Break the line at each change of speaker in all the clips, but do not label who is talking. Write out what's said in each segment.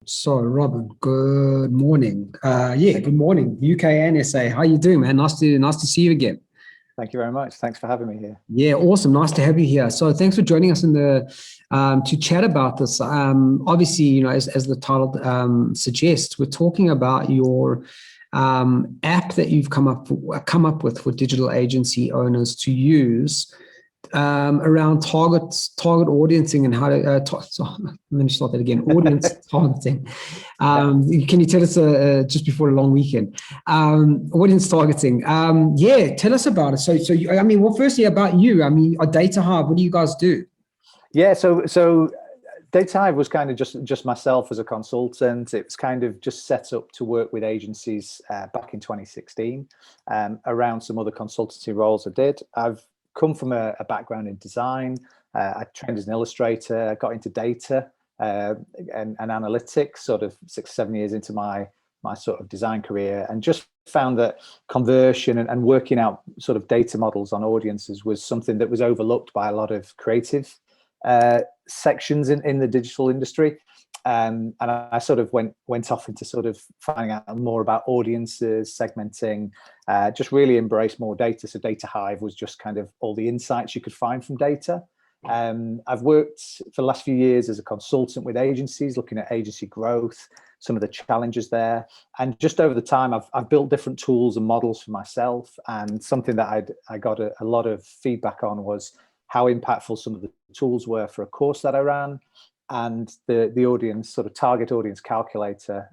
So, Robin, good morning. Good morning, UK and SA. How you doing, man? Nice to see you again.
Thank you very much. Thanks for having me here.
Yeah, awesome. Nice to have you here. So, thanks for joining us in the to chat about this. Obviously, as the title suggests, we're talking about your app that you've come up with for digital agency owners to use around target audiencing and how to let me start that again, audience targeting. Can you tell us just before a long weekend, audience targeting? Tell us about it. So firstly about you. A Data-Hive, what do you guys do?
Yeah, so Data-Hive was kind of just myself as a consultant. It was kind of just set up to work with agencies back in 2016 around some other consultancy roles I did. I've come from a background in design. I trained as an illustrator, got into data and analytics sort of 6-7 years into my sort of design career, and just found that conversion and working out sort of data models on audiences was something that was overlooked by a lot of creative sections in the digital industry. And I sort of went off into sort of finding out more about audiences, segmenting, just really embraced more data. So Data-Hive was just kind of all the insights you could find from data. I've worked for the last few years as a consultant with agencies, looking at agency growth, some of the challenges there. And just over the time, I've built different tools and models for myself. And something that I got a lot of feedback on was how impactful some of the tools were for a course that I ran. And the audience, sort of target audience calculator,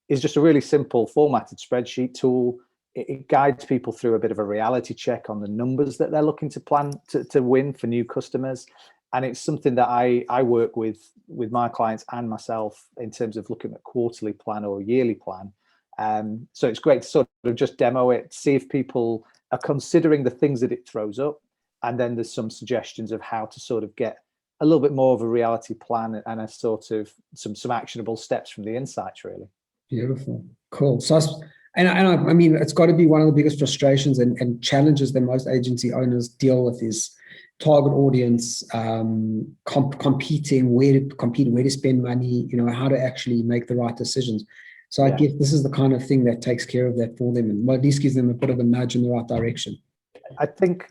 is just a really simple formatted spreadsheet tool. It guides people through a bit of a reality check on the numbers that they're looking to plan to win for new customers. And it's something that I work with my clients and myself in terms of looking at quarterly plan or yearly plan. So it's great to sort of just demo it, see if people are considering the things that it throws up. And then there's some suggestions of how to sort of get a little bit more of a reality plan and a sort of some actionable steps from the insights, really.
Beautiful. Cool. So, it's got to be one of the biggest frustrations and challenges that most agency owners deal with is target audience, competing, where to spend money, how to actually make the right decisions. So I guess this is the kind of thing that takes care of that for them, and at least gives them a bit of a nudge in the right direction.
I think,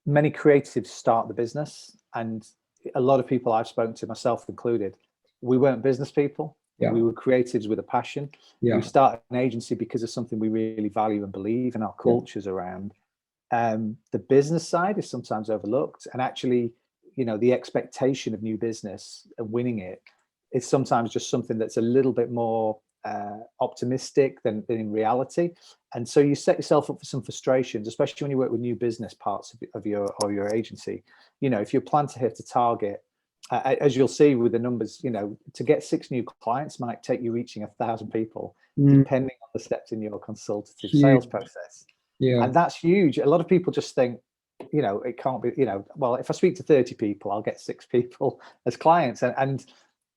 many creatives start the business, and a lot of people I've spoken to, myself included, we weren't business people. Yeah. We were creatives with a passion. Yeah. We started an agency because of something we really value and believe, and our cultures around. The business side is sometimes overlooked, and actually, the expectation of new business and winning it is sometimes just something that's a little bit more optimistic than in reality. And so you set yourself up for some frustrations, especially when you work with new business parts of your agency. If you plan to hit a target, as you'll see with the numbers, to get 6 new clients might take you reaching 1,000 people, depending on the steps in your consultative sales process. Yeah. And that's huge. A lot of people just think, it can't be, well, if I speak to 30 people, I'll get 6 people as clients. And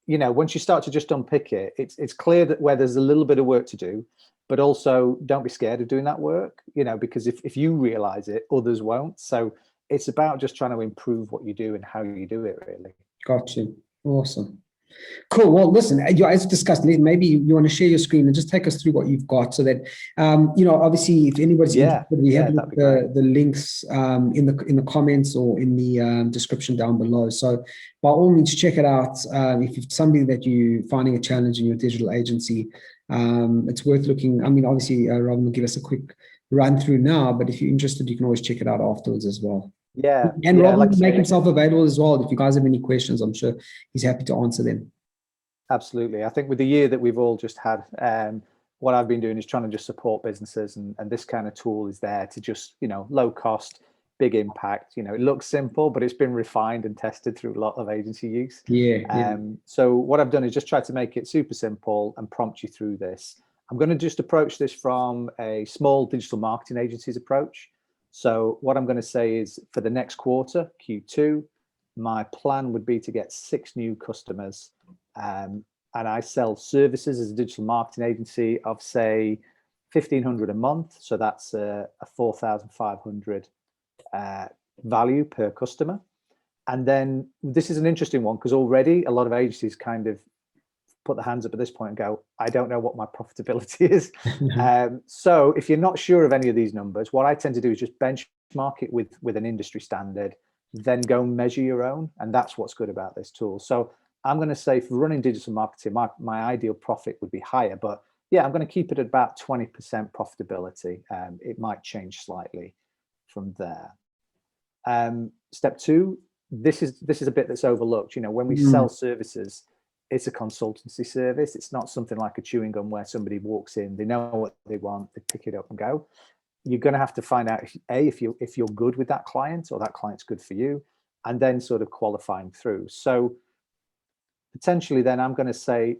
once you start to just unpick it, it's clear that where there's a little bit of work to do, but also don't be scared of doing that work, because if you realize it, others won't. So it's about just trying to improve what you do and how you do it, really.
Got you. Awesome. Cool. Well, listen, as discussed, maybe you want to share your screen and just take us through what you've got so that, obviously, if anybody's interested, we have the links in the comments or in the description down below. So by all means, check it out. If it's something that you're finding a challenge in your digital agency, it's worth looking. Obviously, Robin will give us a quick run through now, but if you're interested, you can always check it out afterwards as well.
Yeah.
And Robin will make himself available as well. If you guys have any questions, I'm sure he's happy to answer them.
Absolutely. I think with the year that we've all just had, what I've been doing is trying to just support businesses, and this kind of tool is there to just, low cost, big impact. It looks simple, but it's been refined and tested through a lot of agency use.
Yeah.
So what I've done is just try to make it super simple and prompt you through this. I'm going to just approach this from a small digital marketing agency's approach. So what I'm going to say is for the next quarter, Q2, my plan would be to get 6 new customers. And I sell services as a digital marketing agency of, say, 1,500 a month. So that's a 4,500 value per customer. And then this is an interesting one because already a lot of agencies kind of put their hands up at this point and go, I don't know what my profitability is. So if you're not sure of any of these numbers, what I tend to do is just benchmark it with an industry standard, then go measure your own. And that's what's good about this tool. So I'm going to say for running digital marketing, my ideal profit would be higher, but yeah, I'm going to keep it at about 20% profitability. It might change slightly from there. Step two, this is a bit that's overlooked. You know, when we sell services, it's a consultancy service. It's not something like a chewing gum where somebody walks in, they know what they want, they pick it up and go. You're going to have to find out if you're good with that client or that client's good for you, and then sort of qualifying through. So potentially then I'm going to say,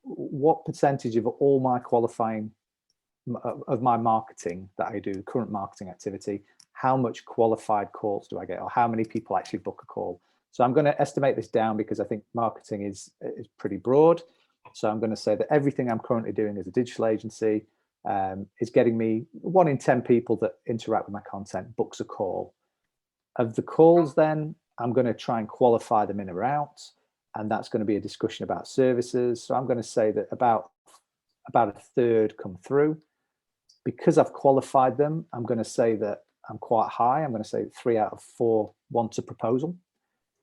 what percentage of all my qualifying of my marketing that I do, current marketing activity, how much qualified calls do I get, or how many people actually book a call? So I'm going to estimate this down because I think marketing is pretty broad. So I'm going to say that everything I'm currently doing as a digital agency is getting me 1 in 10 people that interact with my content books a call. Of the calls, then I'm going to try and qualify them in or out, and that's going to be a discussion about services. So I'm going to say that about a third come through. Because I've qualified them, I'm going to say that I'm quite high. I'm going to say 3 out of 4 want a proposal,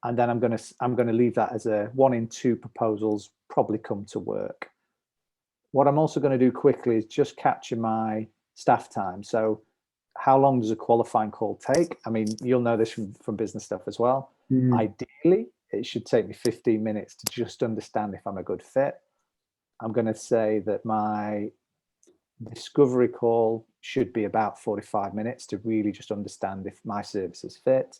and then I'm going to leave that as a 1 in 2 proposals probably come to work. What I'm also going to do quickly is just capture my staff time. So how long does a qualifying call take? I mean, you'll know this from business stuff as well. Ideally, it should take me 15 minutes to just understand if I'm a good fit. I'm going to say that my discovery call should be about 45 minutes to really just understand if my services fit,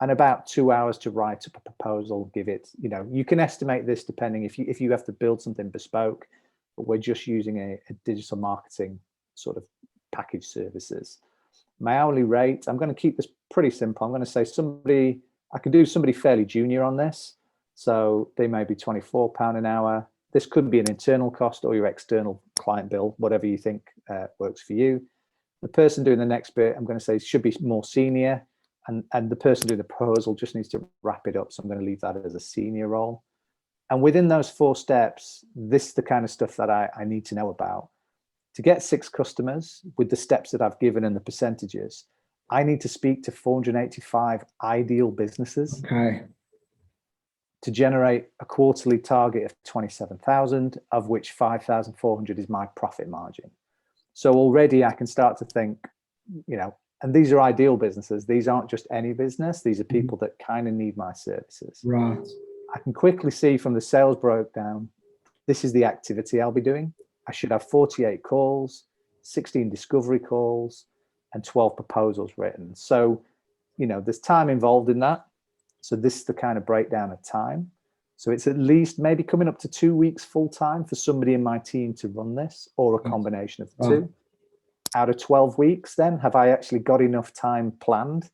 and about 2 hours to write up a proposal. Give it, you know, you can estimate this depending if you have to build something bespoke, but we're just using a digital marketing sort of package services. My hourly rate, I'm going to keep this pretty simple. I'm going to say I can do somebody fairly junior on this. So they may be £24 an hour. This could be an internal cost or your external client bill, whatever you think works for you. The person doing the next bit, I'm going to say should be more senior, and the person doing the proposal just needs to wrap it up. So I'm going to leave that as a senior role. And within those 4 steps, this is the kind of stuff that I need to know about. To get 6 customers with the steps that I've given and the percentages, I need to speak to 485 ideal businesses.
Okay.
To generate a quarterly target of 27,000, of which 5,400 is my profit margin. So already I can start to think, you know, and these are ideal businesses. These aren't just any business. These are people that kind of need my services.
Right.
I can quickly see from the sales breakdown, this is the activity I'll be doing. I should have 48 calls, 16 discovery calls, and 12 proposals written. So, you know, there's time involved in that. So this is the kind of breakdown of time. So it's at least maybe coming up to 2 weeks full time for somebody in my team to run this, or a combination of the two. Out of 12 weeks, then, have I actually got enough time planned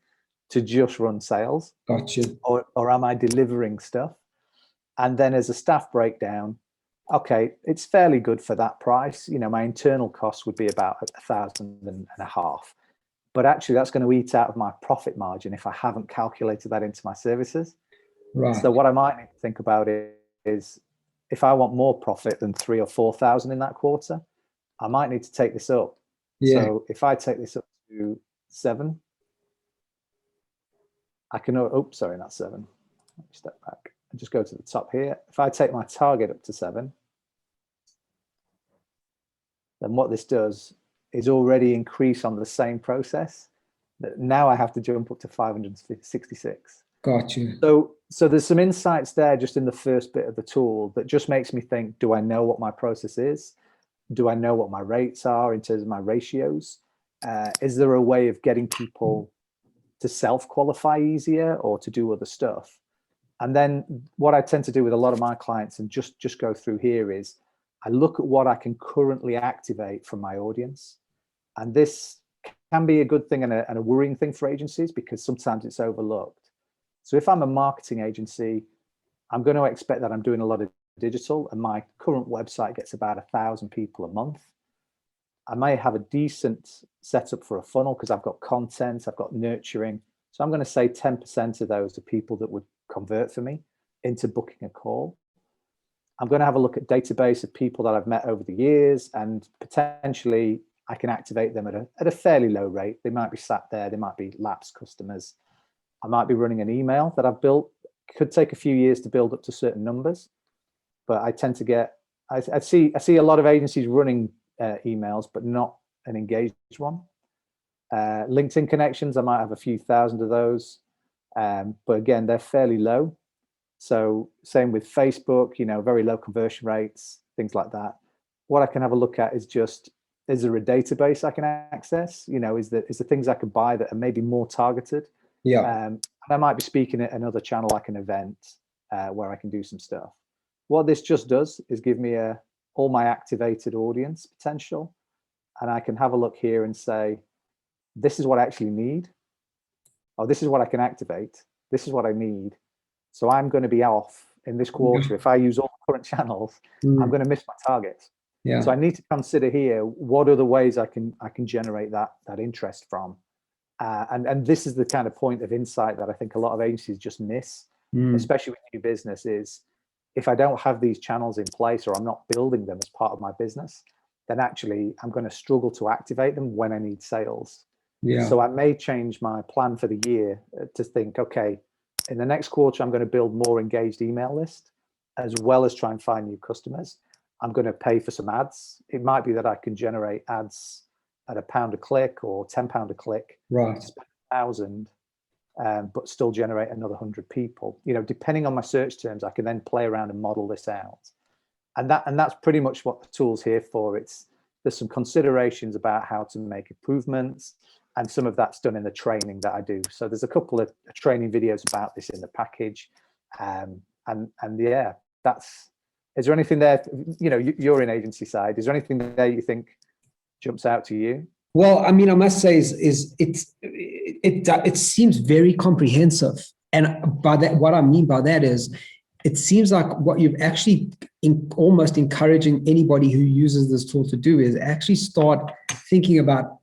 to just run sales?
Gotcha.
Or am I delivering stuff? And then as a staff breakdown, okay, it's fairly good for that price. You know, my internal cost would be about 1,500. But actually, that's going to eat out of my profit margin if I haven't calculated that into my services.
Right.
So what I might need to think about is if I want more profit than 3,000 or 4,000 in that quarter, I might need to take this up.
Yeah.
So if I take this up to 7, I can, oh, sorry, not 7. Let me step back and just go to the top here. If I take my target up to 7, then what this does is already increase on the same process. That now I have to jump up to 566.
Gotcha.
So there's some insights there just in the first bit of the tool that just makes me think, do I know what my process is? Do I know what my rates are in terms of my ratios? Is there a way of getting people to self-qualify easier or to do other stuff? And then what I tend to do with a lot of my clients, and just go through here, is I look at what I can currently activate from my audience. And this can be a good thing and a worrying thing for agencies because sometimes it's overlooked. So if I'm a marketing agency, I'm going to expect that I'm doing a lot of digital, and my current website gets about 1,000 people a month. I may have a decent setup for a funnel because I've got content, I've got nurturing. So I'm going to say 10% of those are people that would convert for me into booking a call. I'm going to have a look at database of people that I've met over the years, and potentially I can activate them at a fairly low rate. They might be sat there, they might be lapsed customers. I might be running an email that I've built. Could take a few years to build up to certain numbers, but I tend to get, I see a lot of agencies running emails, but not an engaged one. LinkedIn connections, I might have a few thousand of those, but again, they're fairly low. So same with Facebook, very low conversion rates, things like that. What I can have a look at is just, is there a database I can access? Is the things I could buy that are maybe more targeted?
Yeah.
And I might be speaking at another channel, like an event, where I can do some stuff. What this just does is give me all my activated audience potential, and I can have a look here and say, this is what I actually need. Oh, this is what I can activate. This is what I need. So I'm going to be off in this quarter. If I use all the current channels, I'm going to miss my target.
Yeah.
So I need to consider here, what are the ways I can generate that interest from? And this is the kind of point of insight that I think a lot of agencies just miss, especially with new business, is if I don't have these channels in place, or I'm not building them as part of my business, then actually I'm going to struggle to activate them when I need sales.
Yeah.
So I may change my plan for the year to think, okay, in the next quarter, I'm going to build more engaged email list, as well as try and find new customers. I'm going to pay for some ads. It might be that I can generate ads at £1 a click or £10 a click,
right?
Spend 1,000, but still generate another 100 people. Depending on my search terms, I can then play around and model this out. And that's pretty much what the tool's here for. There's some considerations about how to make improvements, and some of that's done in the training that I do. So there's a couple of training videos about this in the package, and yeah, is there anything there? You're in agency side. Is there anything there you think jumps out to you?
Well, I mean, I must say it seems very comprehensive, and by that, what I mean by that is, it seems like what you've actually almost encouraging anybody who uses this tool to do is actually start thinking about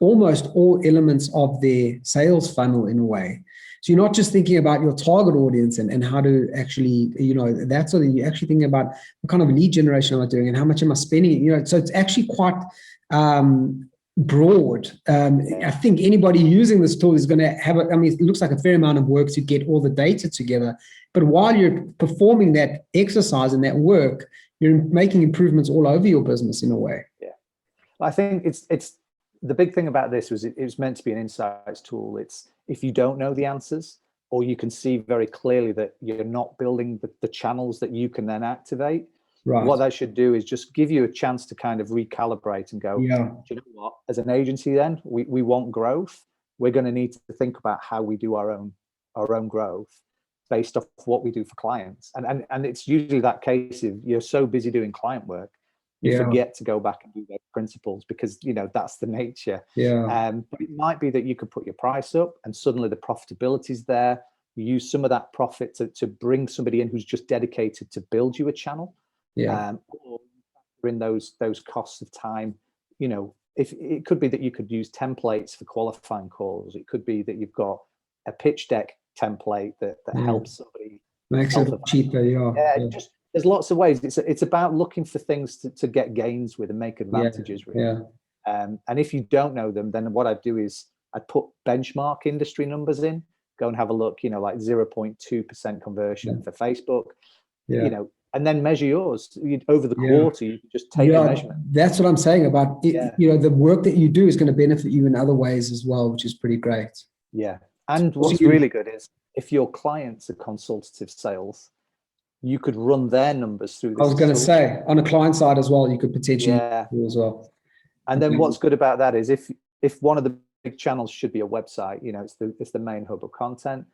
almost all elements of their sales funnel in a way. So you're not just thinking about your target audience and how to actually, that sort of, you're actually thinking about what kind of lead generation am I doing and how much am I spending? So it's actually quite broad. I think anybody using this tool is going to have it looks like a fair amount of work to get all the data together. But while you're performing that exercise and that work, you're making improvements all over your business in a way.
Yeah, I think it's the big thing about this was it was meant to be an insights tool. It's if you don't know the answers, or you can see very clearly that you're not building the channels that you can then activate. Right. What that should do is just give you a chance to kind of recalibrate and go, do you know what? As an agency, then we want growth. We're going to need to think about how we do our own growth based off what we do for clients. And it's usually that case if you're so busy doing client work, you forget to go back and do those principles, because that's the nature. But it might be that you could put your price up and suddenly the profitability is there. You use some of that profit to bring somebody in who's just dedicated to build you a channel. Or in those costs of time. If it could be that you could use templates for qualifying calls. It could be that you've got a pitch deck template that helps somebody,
makes it cheaper.
Just there's lots of ways. It's about looking for things to get gains with and make advantages with. And if you don't know them, then what I'd do is I'd put benchmark industry numbers in, go and have a look, like 0.2% conversion for Facebook, and then measure yours over the quarter. You can just take a measurement.
That's what I'm saying about it. The work that you do is going to benefit you in other ways as well, which is pretty great.
And what's really good is if your clients are consultative sales, you could run their numbers through this.
I was going to say, on a client side as well, you could potentially do as well.
And then what's good about that is if one of the big channels should be a website, it's the main hub of content.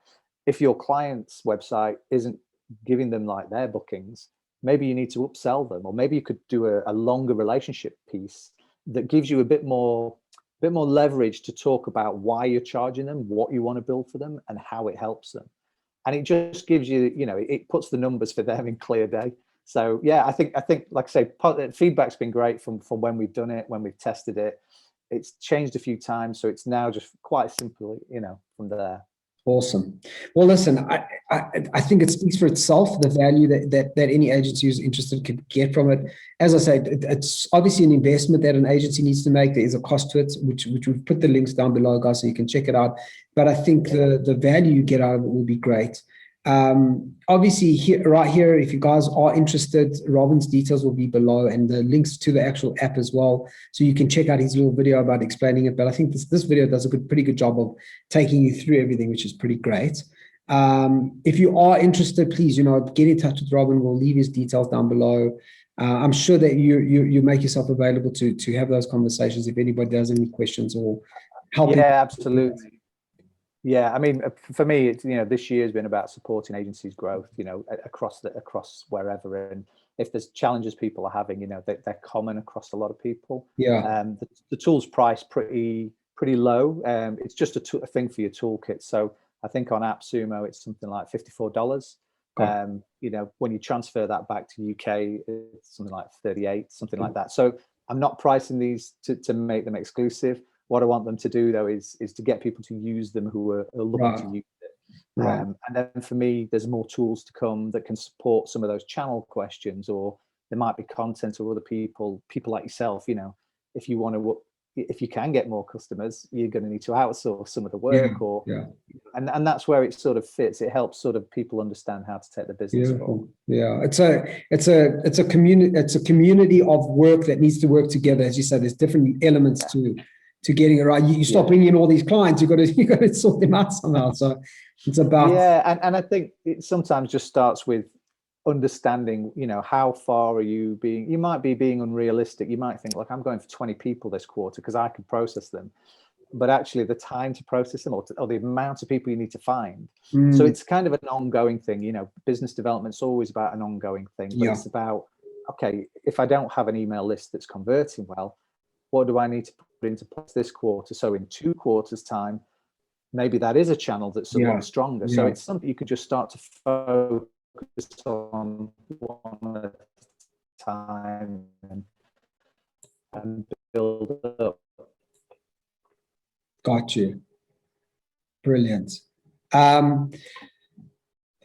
If your client's website isn't giving them like their bookings, maybe you need to upsell them, or maybe you could do a longer relationship piece that gives you a bit more leverage to talk about why you're charging them, what you want to build for them, and how it helps them. And it just gives you, it puts the numbers for them in clear day. So I think like I say, feedback's been great from when we've done it, when we've tested it. It's changed a few times, so it's now just quite simply, from there.
Awesome. Well, listen, I think it speaks for itself, the value that any agency who's interested could get from it. As I say, it's obviously an investment that an agency needs to make. There is a cost to it, which we've put the links down below, guys, so you can check it out. But I think the value you get out of it will be great. Obviously, right here, if you guys are interested, Robin's details will be below and the links to the actual app as well. So you can check out his little video about explaining it. But I think this video does a pretty good job of taking you through everything, which is pretty great. If you are interested, please, get in touch with Robin. We'll leave his details down below. I'm sure that you make yourself available to have those conversations if anybody has any questions or help.
Yeah, absolutely. Yeah, I mean, for me, it's, this year has been about supporting agencies' growth, across wherever. And if there's challenges people are having, they're common across a lot of people.
Yeah.
The tool's priced pretty low. It's just a thing for your toolkit. So I think on AppSumo, it's something like $54. When you transfer that back to UK, it's something like 38, something like that. So I'm not pricing these to make them exclusive. What I want them to do, though, is to get people to use them who are looking to use it. And then for me, there's more tools to come that can support some of those channel questions, or there might be content or other people like yourself. If you can get more customers, you're going to need to outsource some of the work, and that's where it sort of fits. It helps sort of people understand how to take the business forward.
Yeah, it's a community of work that needs to work together. As you said, there's different elements to getting it right. You stop bringing in all these clients, you got to sort them out somehow. So it's about
and I think it sometimes just starts with understanding, how far are you being. You might be being unrealistic. You might think, like, I'm going for 20 people this quarter because I can process them, but actually the time to process them or the amount of people you need to find. So it's kind of an ongoing thing. Business development's always about an ongoing thing, but it's about, okay, if I don't have an email list that's converting well, what do I need to put into place this quarter? So in 2 quarters' time, maybe that is a channel that's a lot stronger. So it's something you could just start to focus on one at a time and build up.
Got you. Brilliant. I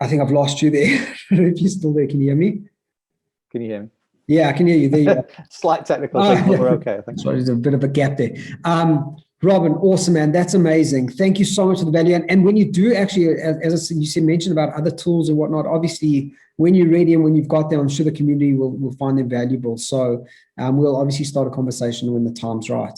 think I've lost you there. If you're still there, can you hear me?
Can you hear me?
Yeah, I can hear you. There you go.
Slight technical thing, but we're okay, I think.
Sorry, there's a bit of a gap there. Robin, awesome, man. That's amazing. Thank you so much for the value. And when you do actually, as I said, you mentioned about other tools and whatnot, obviously, when you're ready and when you've got them, I'm sure the community will find them valuable. So we'll obviously start a conversation when the time's right.